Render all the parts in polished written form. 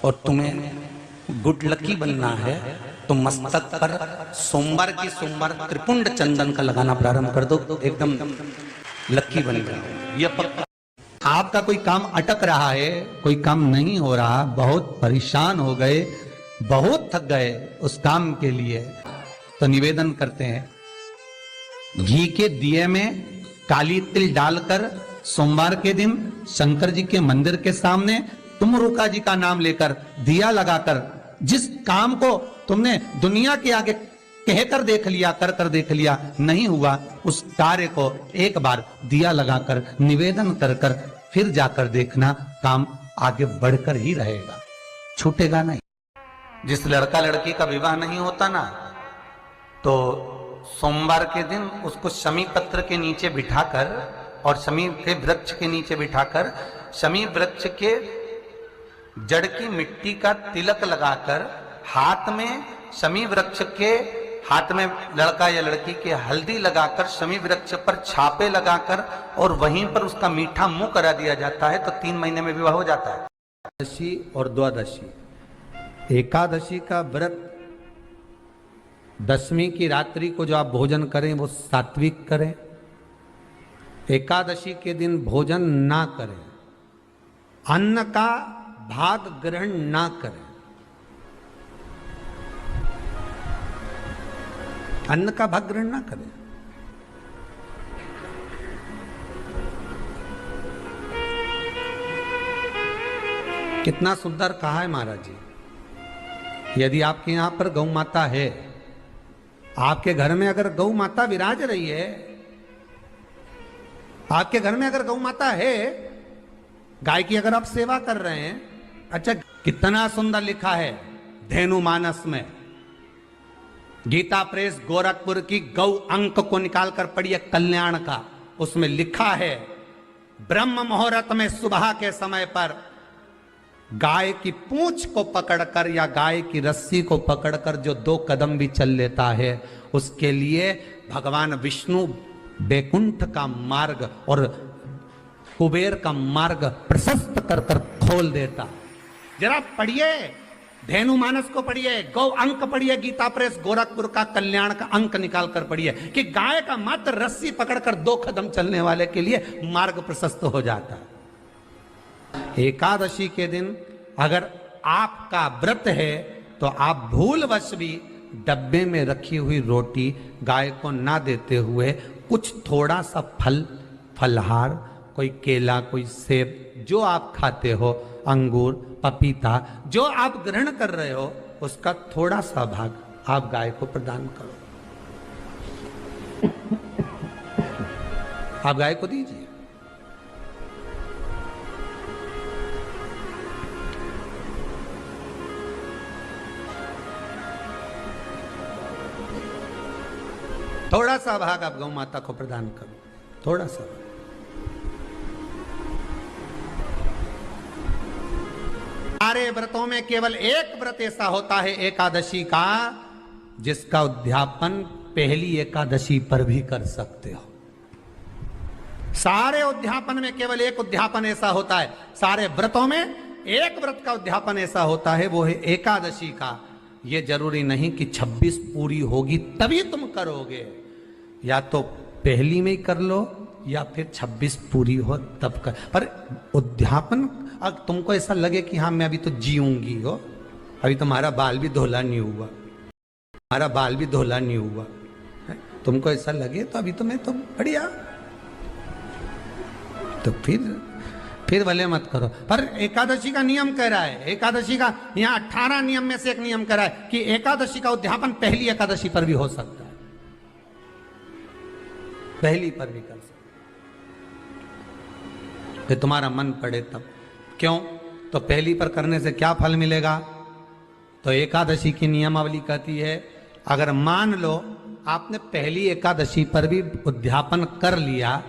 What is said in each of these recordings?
और तुम्हें good lucky बनना है तो मस्तक पर सोमवार की सोमवार त्रिपुंड चंदन का लगाना प्रारंभ कर दो, एकदम लकी बन जाओ। यह पक्का। आपका कोई काम अटक रहा है, कोई काम नहीं हो रहा, बहुत परेशान हो गए, बहुत थक गए उस काम के लिए, तो निवेदन करते हैं घी के दिए में काली तिल डालकर सोमवार के दिन शंकर जी के मंदिर के सामने तुम रुका जी का नाम लेकर दिया लगाकर, जिस काम को तुमने दुनिया के आगे कहकर देख लिया, कर देख लिया, नहीं हुआ, उस कार्य को एक बार दिया लगाकर निवेदन कर फिर जाकर देखना, काम आगे बढ़कर ही रहेगा, छूटेगा नहीं। जिस लड़का लड़की का विवाह नहीं होता ना, तो सोमवार के दिन उसको शमी पत्र के नीचे बिठाकर और शमी के वृक्ष के नीचे बिठाकर शमी वृक्ष के जड़ की मिट्टी का तिलक लगाकर हाथ में शमी वृक्ष के हाथ में लड़का या लड़की के हल्दी लगाकर शमी वृक्ष पर छापे लगाकर और वहीं पर उसका मीठा मुंह करा दिया जाता है, तो 3 महीने में विवाह हो जाता है। एकादशी और द्वादशी, एकादशी का व्रत दशमी की रात्रि को जो आप भोजन करें वो सात्विक करें, एकादशी के दिन भोजन ना करें, अन्न का भाग ग्रहण ना करें, अन्न का भाग ग्रहण ना करें। कितना सुंदर कहा है महाराज जी। यदि आपके यहां पर गौ माता है, आपके घर में अगर गौ माता विराज रही है, आपके घर में अगर गौ माता है, गाय की अगर आप सेवा कर रहे हैं, अच्छा कितना सुंदर लिखा है धेनु मानस में, गीता प्रेस गोरखपुर की गौ अंक को निकालकर पढ़िए कल्याण का, उसमें लिखा है ब्रह्म मुहूर्त में सुबह के समय पर गाय की पूंछ को पकड़कर या गाय की रस्सी को पकड़कर जो 2 कदम भी चल लेता है, उसके लिए भगवान विष्णु बैकुंठ का मार्ग और कुबेर का मार्ग प्रशस्त कर खोल देता। जरा पढ़िए धेनु मानस को पढ़िए, गौ अंक पढ़िए, गीता प्रेस गोरखपुर का कल्याण का अंक निकाल कर पढ़िए कि गाय का मात्र रस्सी पकड़कर 2 कदम चलने वाले के लिए मार्ग प्रशस्त हो जाता है। एकादशी के दिन अगर आपका व्रत है तो आप भूलवश भी डब्बे में रखी हुई रोटी गाय को ना देते हुए कुछ थोड़ा सा फल, फलहार, कोई केला, कोई सेब, जो आप खाते हो, अंगूर, पपीता, जो आप ग्रहण कर रहे हो, उसका थोड़ा सा भाग आप गाय को प्रदान करो, आप गाय को दीजिए। थोड़ा सा भाग आप गौ माता को प्रदान करो, थोड़ा सा। सारे व्रतों में केवल एक व्रत ऐसा होता है एकादशी का, जिसका उद्यापन पहली एकादशी पर भी कर सकते हो। सारे उद्यापन में केवल एक उद्यापन ऐसा होता है, सारे व्रतों में एक व्रत का उद्यापन ऐसा होता है, वो है एकादशी का। ये जरूरी नहीं कि 26 पूरी होगी तभी तुम करोगे, या तो पहली में ही कर लो या फिर 26 पूरी हो तब कर। पर उद्यापन अगर तुमको ऐसा लगे कि हाँ मैं अभी तो जीऊंगी हो, अभी तुम्हारा बाल भी धोला नहीं हुआ, हमारा बाल भी धोला नहीं हुआ, तुमको ऐसा लगे तो अभी तो मैं तो बढ़िया, तो फिर भले मत करो। पर एकादशी का नियम कह रहा है, एकादशी का यहाँ 18 नियम में से एक नियम कह रहा है कि एकादशी का उद्यापन पहली एकादशी पर भी हो सकता है, पहली पर भी कर सकते, फिर तुम्हारा मन पड़े तब। क्यों? तो पहली पर करने से क्या फल मिलेगा? तो एकादशी की नियमावली कहती है, अगर मान लो आपने पहली एकादशी पर भी उद्यापन कर लिया,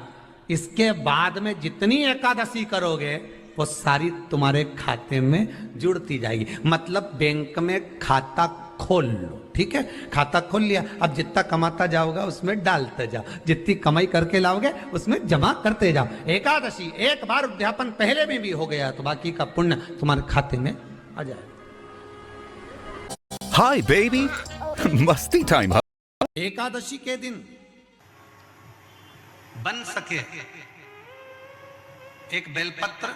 इसके बाद में जितनी एकादशी करोगे वो सारी तुम्हारे खाते में जुड़ती जाएगी। मतलब बैंक में खाता खोल लो, ठीक है, खाता खोल लिया, अब जितना कमाता जाओगा उसमें डालते जाओ, जितनी कमाई करके लाओगे उसमें जमा करते जाओ। एकादशी एक बार उद्यापन पहले में भी हो गया तो बाकी का पुण्य तुम्हारे खाते में आ जाए। Hi, baby. मस्ती टाइम। एकादशी के दिन बन सके एक बेलपत्र,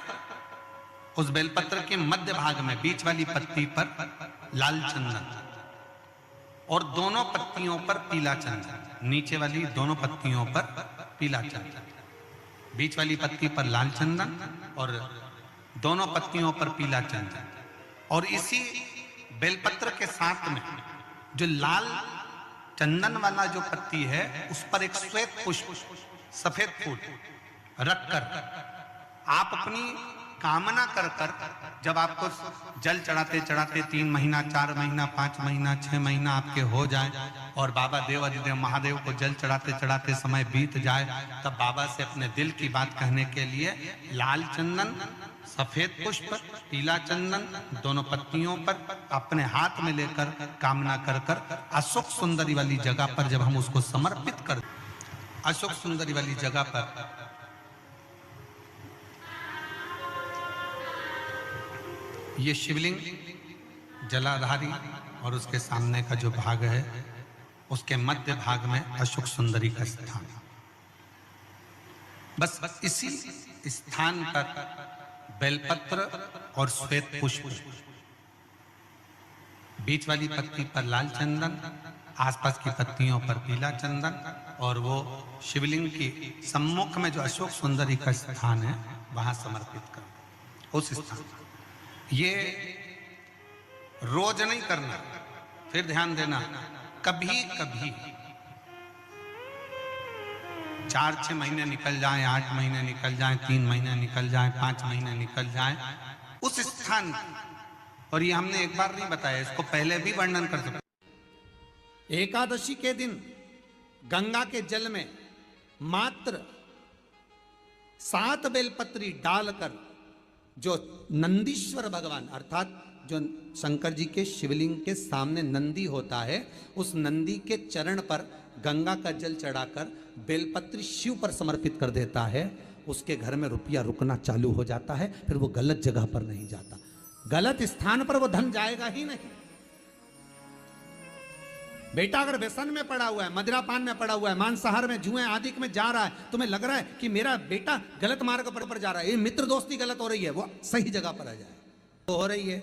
उस बेलपत्र के मध्य भाग में बीच वाली पत्ती पर लाल चंदन और दोनों पत्तियों पर पीला चंदन, नीचे वाली दोनों पत्तियों पर पीला चंदन, बीच वाली पत्ती पर लाल चंदन और दोनों पत्तियों पर पीला चंदन। और इसी बेलपत्र के साथ में जो लाल चंदन वाला जो पत्ती है उस पर एक श्वेत पुष्प, सफेद फूल रखकर आप अपनी कामना कर कर, जब आपको जल चढ़ाते चढ़ाते 3 महीना, 4 महीना, 5 महीना, 6 महीना आपके हो जाए और बाबा देव अधिदेव महादेव को जल चढ़ाते चढ़ाते समय बीत जाए, तब बाबा से अपने दिल की बात कहने के लिए लाल चंदन, सफेद पुष्प, पीला चंदन दोनों पत्तियों पर अपने हाथ में लेकर कामना कर कर अशोक सुंदरी वाली जगह पर जब हम उसको समर्पित कर, अशोक सुंदरी वाली जगह पर ये शिवलिंग जलाधारी और उसके सामने का जो भाग है उसके मध्य भाग में अशोक सुंदरी का स्थान। बस इसी स्थान पर बेलपत्र और श्वेत पुष्प, बीच वाली पत्ती पर लाल चंदन, आसपास की पत्तियों पर पीला चंदन और वो शिवलिंग की सम्मुख में जो अशोक सुंदरी का स्थान है वहां समर्पित कर। उस स्थान ये रोज नहीं करना, फिर ध्यान देना, कभी कभी 4-6 महीने निकल जाएं, 8 महीने निकल जाएं, 3 महीने निकल जाएं, 5 महीने निकल जाएं, उस स्थान, और ये हमने एक बार नहीं बताया, इसको पहले भी वर्णन कर सकते। एकादशी के दिन गंगा के जल में मात्र 7 बेलपत्री डालकर जो नंदीश्वर भगवान अर्थात जो शंकर जी के शिवलिंग के सामने नंदी होता है, उस नंदी के चरण पर गंगा का जल चढ़ाकर बेलपत्री शिव पर समर्पित कर देता है, उसके घर में रुपया रुकना चालू हो जाता है। फिर वो गलत जगह पर नहीं जाता, गलत स्थान पर वो धन जाएगा ही नहीं। बेटा अगर व्यसन में पड़ा हुआ है, मदिरापान में पड़ा हुआ है, मांसाहार में, जुए आदि में जा रहा है, तुम्हें लग रहा है कि मेरा बेटा गलत मार्ग पर जा रहा है, ये मित्र दोस्ती गलत हो रही है, वो सही जगह पर आ जाए तो हो रही है।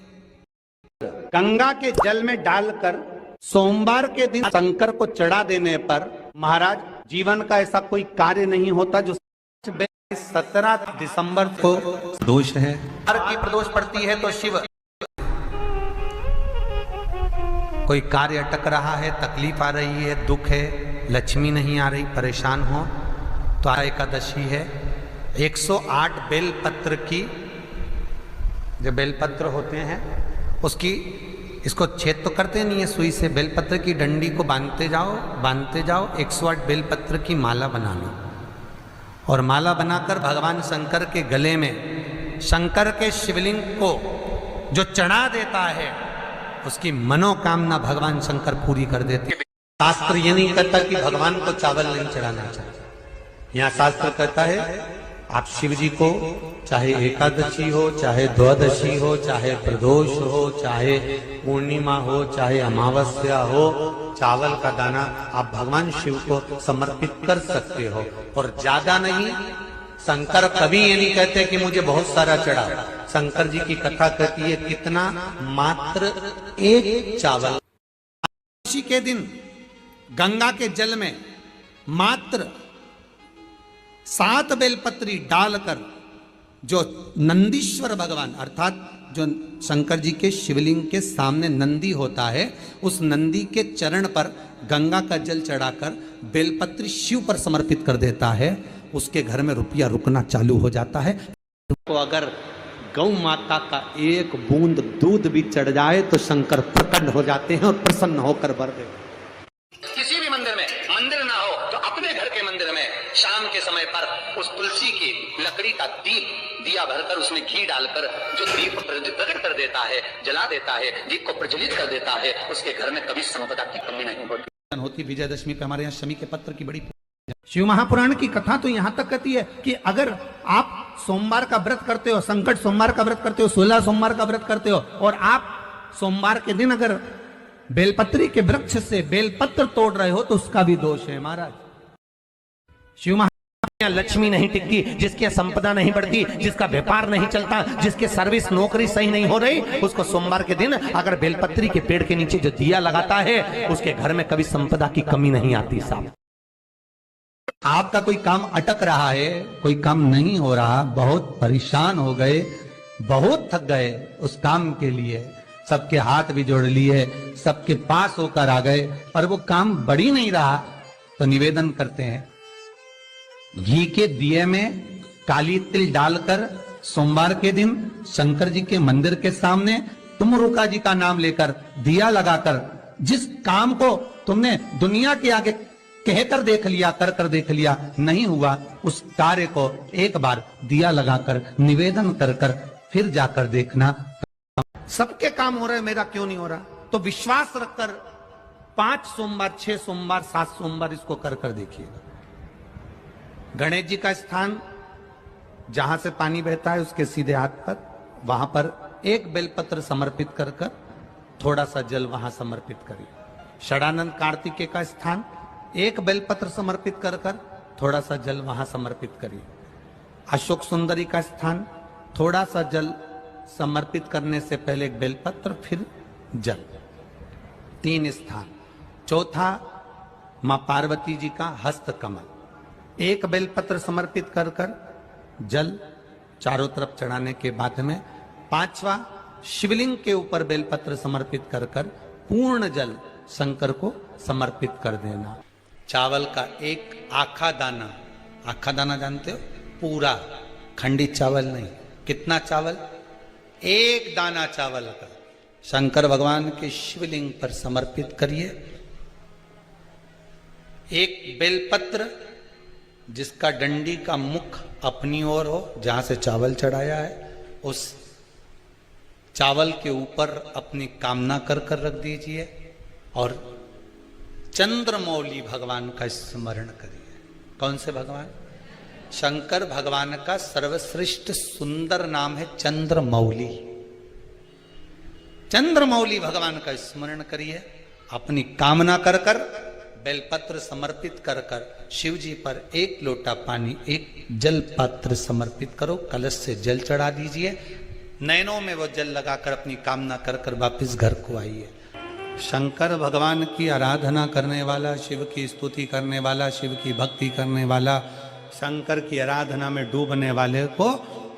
गंगा के जल में डालकर सोमवार के दिन शंकर को चढ़ा देने पर महाराज जीवन का ऐसा कोई कार्य नहीं होता जो 17 दिसंबर को दोष है, हर की प्रदोष पड़ती है तो शिव, कोई कार्य अटक रहा है, तकलीफ आ रही है, दुख है, लक्ष्मी नहीं आ रही, परेशान हो तो एकादशी है। 108 बेलपत्र की जो बेलपत्र होते हैं उसकी, इसको छेद तो करते नहीं है सुई से, बेलपत्र की डंडी को बांधते जाओ 108 बेलपत्र की माला बना लो और माला बनाकर भगवान शंकर के गले में शंकर के शिवलिंग को जो चढ़ा देता है उसकी मनोकामना भगवान शंकर पूरी कर देते हैं। शास्त्र ये नहीं कहता कि भगवान को चावल नहीं चढ़ाना चाहिए, यहाँ शास्त्र कहता है आप शिव जी को चाहे एकादशी हो, चाहे द्वादशी हो, चाहे प्रदोष हो, चाहे पूर्णिमा हो, चाहे अमावस्या हो, चावल का दाना आप भगवान शिव को समर्पित कर सकते हो और ज्यादा नहीं। शंकर कभी ये नहीं कहते कि मुझे बहुत सारा चढ़ा, शंकर जी की कथा कहती है कितना, मात्र 1 चावल। एकादशी के दिन गंगा के जल में मात्र 7 बेलपत्री डालकर जो नंदीश्वर भगवान अर्थात जो शंकर जी के शिवलिंग के सामने नंदी होता है, उस नंदी के चरण पर गंगा का जल चढ़ाकर बेलपत्री शिव पर समर्पित कर देता है, उसके घर में रुपया रुकना चालू हो जाता है। तो अगर गौ माता का 1 बूंद दूध भी चढ़ जाए तो शंकर प्रकट हो जाते हैं और प्रसन्न होकर वर देते। किसी भी मंदिर में मंदिर ना हो तो अपने घर के मंदिर में शाम के समय पर उस तुलसी की लकड़ी का दिया भरकर उसमें घी डालकर जो दीप प्रकट कर देता है, जला देता है, दीप को प्रज्वलित कर देता है, उसके घर में कभी संपदा की कमी नहीं होती। विजयदशमी पे हमारे यहाँ शमी के पत्र की बड़ी शिव महापुराण की कथा तो यहां तक कहती है कि अगर आप सोमवार का व्रत करते हो, संकट सोमवार का व्रत करते हो, 16 सोमवार का व्रत करते हो, और आप सोमवार के दिन अगर बेलपत्री के वृक्ष से बेलपत्र तोड़ रहे हो तो उसका भी दोष है महाराज। शिव महाराज लक्ष्मी नहीं टिकती, जिसकी संपदा नहीं बढ़ती, जिसका व्यापार नहीं चलता, जिसके सर्विस नौकरी सही नहीं हो रही, उसको सोमवार के दिन अगर बेलपत्री के पेड़ के नीचे जो दिया लगाता है उसके घर में कभी संपदा की कमी नहीं आती साहब। आपका कोई काम अटक रहा है, कोई काम नहीं हो रहा, बहुत परेशान हो गए, बहुत थक गए उस काम के लिए, सबके हाथ भी जोड़ लिए, सबके पास होकर आ गए, पर वो काम बढ़ ही नहीं रहा, तो निवेदन करते हैं घी के दिए में काली तिल डालकर सोमवार के दिन शंकर जी के मंदिर के सामने तुम रुका जी का नाम लेकर दिया लगाकर, जिस काम को तुमने दुनिया के आगे कहकर देख लिया, कर देख लिया, नहीं हुआ, उस कार्य को एक बार दिया लगाकर निवेदन कर फिर जाकर देखना। सबके काम हो रहे हैं, मेरा क्यों नहीं हो रहा? तो विश्वास रखकर 5 सोमवार, 6 सोमवार, 7 सोमवार इसको कर देखिएगा। गणेश जी का स्थान जहां से पानी बहता है उसके सीधे हाथ पर, वहां पर एक बेलपत्र समर्पित कर थोड़ा सा जल वहां समर्पित करिए। षडानंद कार्तिकेय का स्थान एक बेलपत्र समर्पित कर थोड़ा सा जल वहां समर्पित करिए। अशोक सुंदरी का स्थान थोड़ा सा जल समर्पित करने से पहले एक बेलपत्र, फिर जल, 3 स्थान। चौथा मां पार्वती जी का हस्त कमल, एक बेलपत्र समर्पित कर जल चारों तरफ चढ़ाने के बाद में 5वां शिवलिंग के ऊपर बेलपत्र समर्पित कर पूर्ण जल शंकर को समर्पित कर देना। चावल का एक आखा दाना जानते हो, पूरा, खंडित चावल नहीं। कितना चावल? एक दाना चावल का शंकर भगवान के शिवलिंग पर समर्पित करिए। एक बेलपत्र जिसका डंडी का मुख अपनी ओर हो, जहां से चावल चढ़ाया है, उस चावल के ऊपर अपनी कामना कर रख दीजिए और चंद्रमौली भगवान का स्मरण करिए। कौन से भगवान? शंकर भगवान का सर्वश्रेष्ठ सुंदर नाम है चंद्रमौली। चंद्रमौली भगवान का स्मरण करिए, अपनी कामना कर बेलपत्र समर्पित कर शिव जी पर एक लोटा पानी, एक जल पात्र समर्पित करो, कलश से जल चढ़ा दीजिए, नैनों में वो जल लगाकर अपनी कामना कर वापिस घर को आइए। शंकर भगवान की आराधना करने वाला, शिव की स्तुति करने वाला, शिव की भक्ति करने वाला, शंकर की आराधना में डूबने वाले को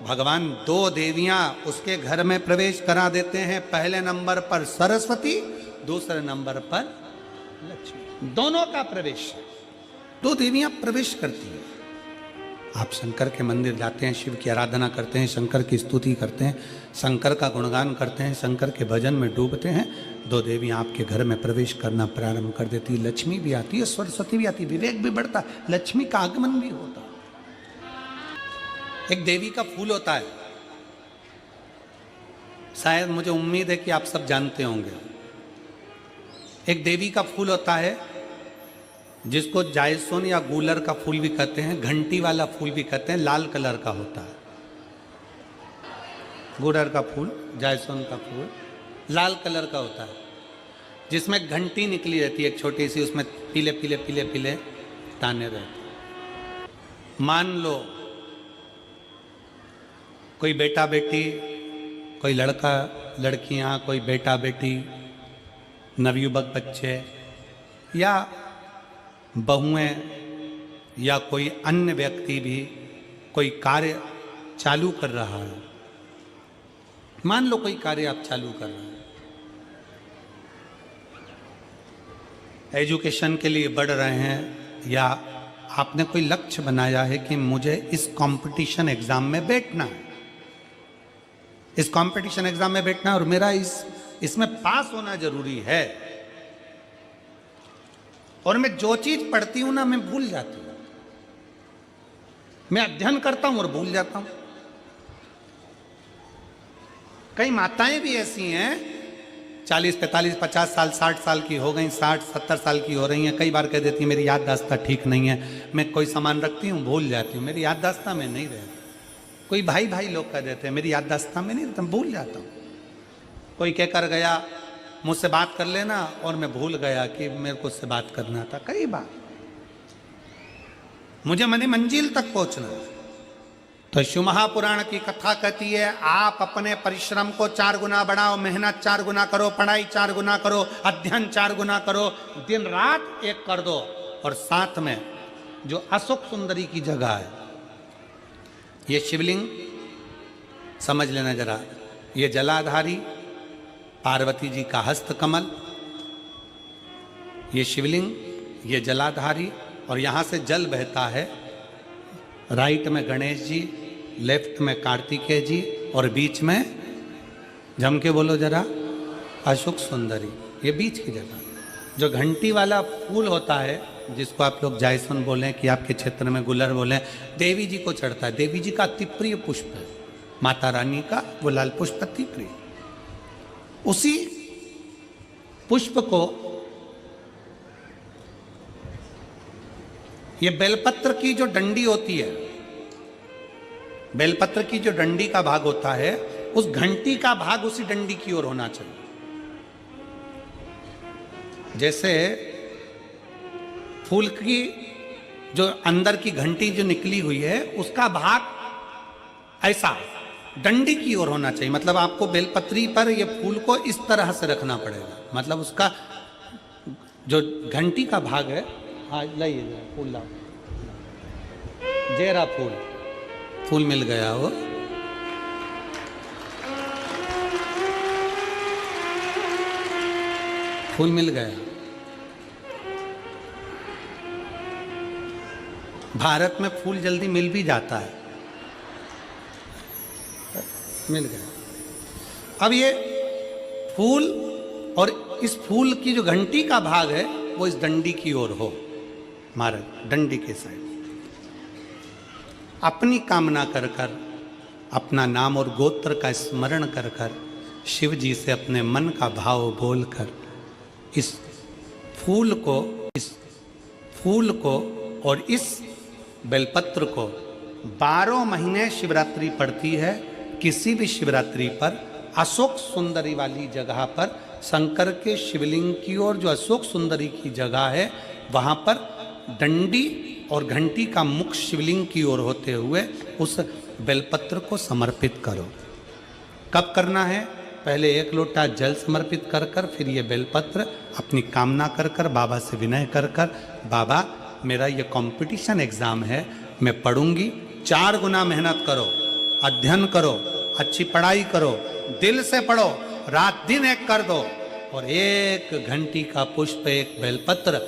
भगवान 2 देवियां उसके घर में प्रवेश करा देते हैं। पहले नंबर पर सरस्वती, दूसरे नंबर पर लक्ष्मी, दोनों का प्रवेश, 2 देवियां प्रवेश करती हैं। आप शंकर के मंदिर जाते हैं, शिव की आराधना करते हैं, शंकर की स्तुति करते हैं, शंकर का गुणगान करते हैं, शंकर के भजन में डूबते हैं, 2 देवियां आपके घर में प्रवेश करना प्रारंभ कर देती है। लक्ष्मी भी आती है, सरस्वती भी आती है, विवेक भी बढ़ता, लक्ष्मी का आगमन भी होता। एक देवी का फूल होता है, शायद मुझे उम्मीद है कि आप सब जानते होंगे। एक देवी का फूल होता है जिसको जायसोन या गूलर का फूल भी कहते हैं, घंटी वाला फूल भी कहते हैं, लाल कलर का होता है। गूलर का फूल, जायसोन का फूल लाल कलर का होता है, जिसमें घंटी निकली रहती है एक छोटी सी, उसमें पीले पीले पीले पीले दाने रहते। मान लो कोई बेटा बेटी, कोई लड़का लड़कियां, कोई बेटा बेटी, नवयुवक बच्चे या बहुएं या कोई अन्य व्यक्ति भी कोई कार्य चालू कर रहा है। मान लो कोई कार्य आप चालू कर रहे हैं, एजुकेशन के लिए बढ़ रहे हैं, या आपने कोई लक्ष्य बनाया है कि मुझे इस कंपटीशन एग्जाम में बैठना है, इस कंपटीशन एग्जाम में बैठना है और मेरा इसमें पास होना जरूरी है, और मैं जो चीज पढ़ती हूं ना मैं भूल जाती हूं, मैं अध्ययन करता हूं और भूल जाता हूं। कई माताएं भी ऐसी हैं, 40, 45, 50 साल, 60 साल की हो गई, 60, 70 साल की हो रही हैं, कई बार कह देती हैं मेरी याददाश्त ठीक नहीं है, मैं कोई सामान रखती हूँ भूल जाती हूँ, मेरी याददाश्त में नहीं रहती। कोई भाई भाई लोग कह देते हैं मेरी याददाश्त में नहीं रहता, भूल जाता हूँ। कोई कहकर गया मुझसे बात कर लेना और मैं भूल गया कि मेरे को उससे बात करना था। कई बार मुझे मनी मंजिल तक पहुंचना है। तो शिव महापुराण की कथा कहती है आप अपने परिश्रम को 4 गुना बढ़ाओ, मेहनत 4 गुना करो, पढ़ाई 4 गुना करो, अध्ययन 4 गुना करो, दिन रात एक कर दो। और साथ में जो अशोक सुंदरी की जगह है, ये शिवलिंग समझ लेना जरा, ये जलाधारी पार्वती जी का हस्त कमल, ये शिवलिंग, ये जलाधारी, और यहाँ से जल बहता है। राइट में गणेश जी, लेफ्ट में कार्तिकेय जी, और बीच में जम के बोलो जरा अशोक सुंदरी। ये बीच की जगह जो घंटी वाला फूल होता है, जिसको आप लोग जायसन बोलें कि आपके क्षेत्र में गुलर बोलें, देवी जी को चढ़ता है। देवी जी का अति प्रिय पुष्प है, माता रानी का वो लाल पुष्प अति प्रिय। उसी पुष्प को ये बेलपत्र की जो डंडी होती है, बेलपत्र की जो डंडी का भाग होता है, उस घंटी का भाग उसी डंडी की ओर होना चाहिए। जैसे फूल की जो अंदर की घंटी जो निकली हुई है, उसका भाग ऐसा डंडी की ओर होना चाहिए। मतलब आपको बेलपत्री पर ये फूल को इस तरह से रखना पड़ेगा। मतलब उसका जो घंटी का भाग है, हाँ लाइए फूल लाओ, जेरा फूल, फूल मिल गया वो। फूल मिल गया। भारत में फूल जल्दी मिल भी जाता है, मिल गया। अब ये फूल और इस फूल की जो घंटी का भाग है वो इस डंडी की ओर हो, हमारे डंडी के साइड। अपनी कामना कर कर, अपना नाम और गोत्र का स्मरण कर कर, शिव जी से अपने मन का भाव बोल कर इस फूल को और इस बेलपत्र को 12 महीने शिवरात्रि पड़ती है। किसी भी शिवरात्रि पर अशोक सुंदरी वाली जगह पर, शंकर के शिवलिंग की ओर जो अशोक सुंदरी की जगह है, वहाँ पर डंडी और घंटी का मुख शिवलिंग की ओर होते हुए उस बेलपत्र को समर्पित करो। कब करना है? पहले 1 लोटा जल समर्पित कर कर, फिर ये बेलपत्र अपनी कामना कर कर, बाबा से विनय कर कर, बाबा मेरा ये कंपटीशन एग्ज़ाम है, मैं पढ़ूंगी, 4 गुना मेहनत करो, अध्ययन करो, अच्छी पढ़ाई करो, दिल से पढ़ो, रात दिन एक कर दो, और 1 घंटी का पुष्प, 1 बेलपत्र,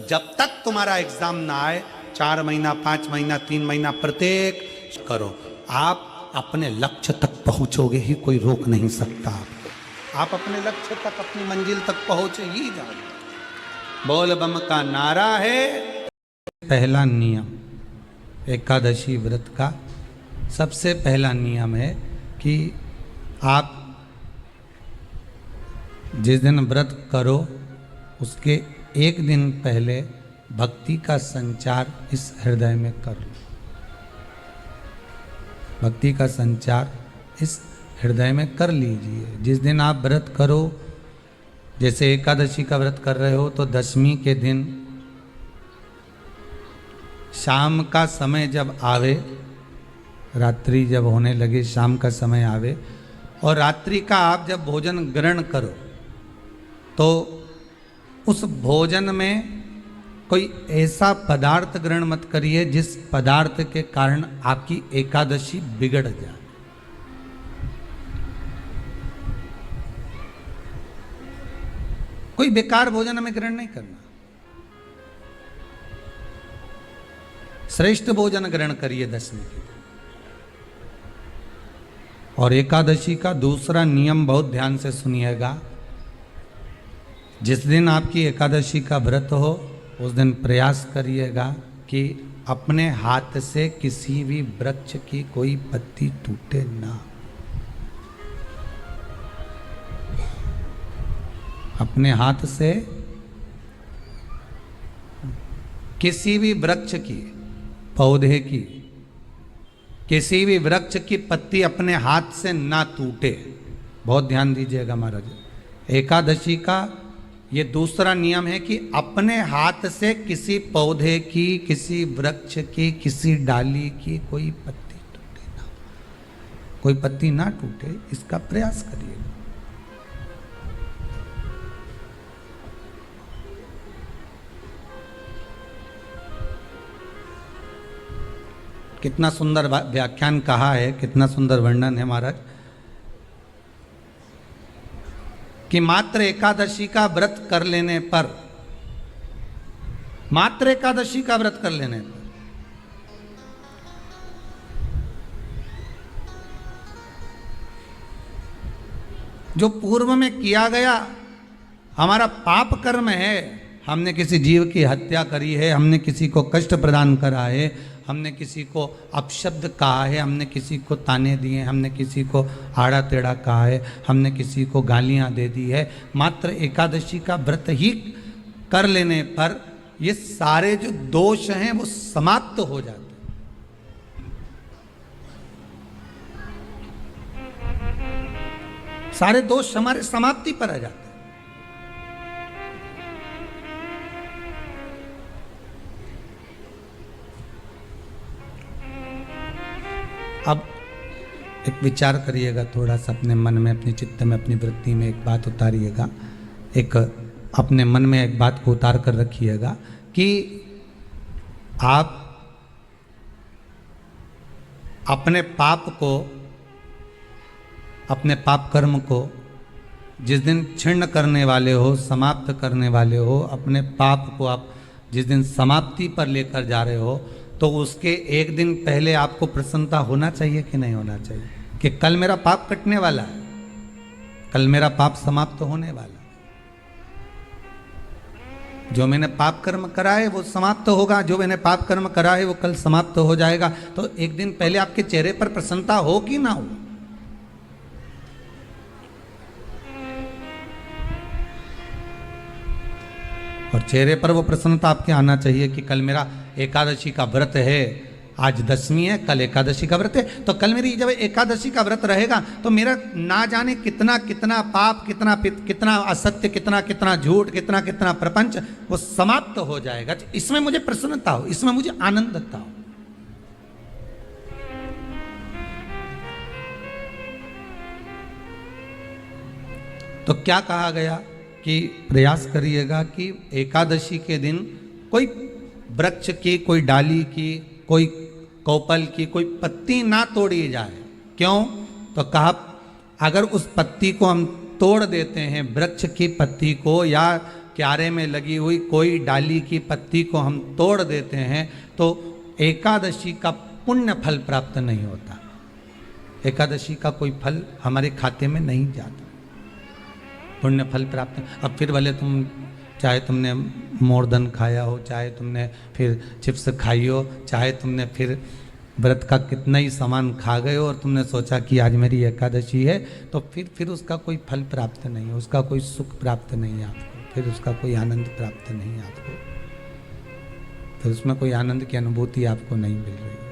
जब तक तुम्हारा एग्जाम ना आए, 4 महीना, 5 महीना, 3 महीना, प्रत्येक करो। आप अपने लक्ष्य तक पहुंचोगे ही, कोई रोक नहीं सकता आपको। आप अपने लक्ष्य तक, अपनी मंजिल तक पहुंच ही जाओगे। बोल बम का नारा है। पहला नियम एकादशी व्रत का सबसे पहला नियम है कि आप जिस दिन व्रत करो उसके 1 दिन पहले भक्ति का संचार इस हृदय में कर लो। भक्ति का संचार इस हृदय में कर लीजिए। जिस दिन आप व्रत करो, जैसे एकादशी का व्रत कर रहे हो, तो 10वीं के दिन शाम का समय जब आवे, रात्रि जब होने लगे, शाम का समय आवे, और रात्रि का आप जब भोजन ग्रहण करो, तो उस भोजन में कोई ऐसा पदार्थ ग्रहण मत करिए जिस पदार्थ के कारण आपकी एकादशी बिगड़ जाए। कोई बेकार भोजन हमें ग्रहण नहीं करना, श्रेष्ठ भोजन ग्रहण करिए 10वीं के दिन। और एकादशी का दूसरा नियम बहुत ध्यान से सुनिएगा। जिस दिन आपकी एकादशी का व्रत हो, उस दिन प्रयास करिएगा कि अपने हाथ से किसी भी वृक्ष की कोई पत्ती टूटे ना। अपने हाथ से किसी भी वृक्ष की, पौधे की, किसी भी वृक्ष की पत्ती अपने हाथ से ना टूटे। बहुत ध्यान दीजिएगा महाराज। एकादशी का ये दूसरा नियम है कि अपने हाथ से किसी पौधे की, किसी वृक्ष की, किसी डाली की कोई पत्ती टूटे ना, कोई पत्ती ना टूटे, इसका प्रयास करिएगा। कितना सुंदर व्याख्यान कहा है, कितना सुंदर वर्णन है महाराज कि मात्र एकादशी का व्रत कर लेने पर, मात्र एकादशी का व्रत कर लेने पर जो पूर्व में किया गया हमारा पाप कर्म है, हमने किसी जीव की हत्या करी है, हमने किसी को कष्ट प्रदान करा है, हमने किसी को अपशब्द कहा है, हमने किसी को ताने दिए, हमने किसी को आड़ा टेढ़ा कहा है, हमने किसी को गालियां दे दी है, मात्र एकादशी का व्रत ही कर लेने पर ये सारे जो दोष हैं वो समाप्त हो जाते हैं। सारे दोष हमारे समाप्ति पर आ जाते हैं। अब एक विचार करिएगा थोड़ा सा अपने मन में, अपने चित्त में, अपनी वृत्ति में एक बात उतारिएगा, एक अपने मन में एक बात को उतार कर रखिएगा कि आप अपने पाप को, अपने पाप कर्म को जिस दिन छिन्न करने वाले हो, समाप्त करने वाले हो, अपने पाप को आप जिस दिन समाप्ति पर लेकर जा रहे हो, तो उसके एक दिन पहले आपको प्रसन्नता होना चाहिए कि नहीं होना चाहिए कि कल मेरा पाप कटने वाला है, कल मेरा पाप समाप्त होने वाला है, जो मैंने पाप कर्म करा है वो समाप्त होगा, जो मैंने पाप कर्म करा है वो कल समाप्त हो जाएगा। तो एक दिन पहले आपके चेहरे पर प्रसन्नता हो कि ना हो? और चेहरे पर वो प्रसन्नता आपके आना चाहिए कि कल मेरा एकादशी का व्रत है, आज दशमी है, कल एकादशी का व्रत है, तो कल मेरी जब एकादशी का व्रत रहेगा तो मेरा ना जाने कितना कितना पाप, कितना असत्य, कितना झूठ, कितना प्रपंच वो समाप्त हो जाएगा। इसमें मुझे प्रसन्नता हो, इसमें मुझे आनंदता हो। तो क्या कहा गया कि प्रयास करिएगा कि एकादशी के दिन कोई वृक्ष की, कोई डाली की, कोई कोपल की कोई पत्ती ना तोड़ी जाए। क्यों? तो कहा अगर उस पत्ती को हम तोड़ देते हैं, वृक्ष की पत्ती को या क्यारे में लगी हुई कोई डाली की पत्ती को हम तोड़ देते हैं तो एकादशी का पुण्य फल प्राप्त नहीं होता, एकादशी का कोई फल हमारे खाते में नहीं जाता, पुण्य फल प्राप्त। अब फिर भले तुम चाहे तुमने मोरदन खाया हो, चाहे तुमने फिर चिप्स खाई हो, चाहे तुमने फिर व्रत का कितना ही सामान खा गए हो और तुमने सोचा कि आज मेरी एकादशी है, तो फिर उसका कोई फल प्राप्त नहीं है, उसका कोई सुख प्राप्त नहीं है आपको, फिर उसका कोई आनंद प्राप्त नहीं है आपको, फिर उसमें कोई आनंद की अनुभूति आपको नहीं मिल रही।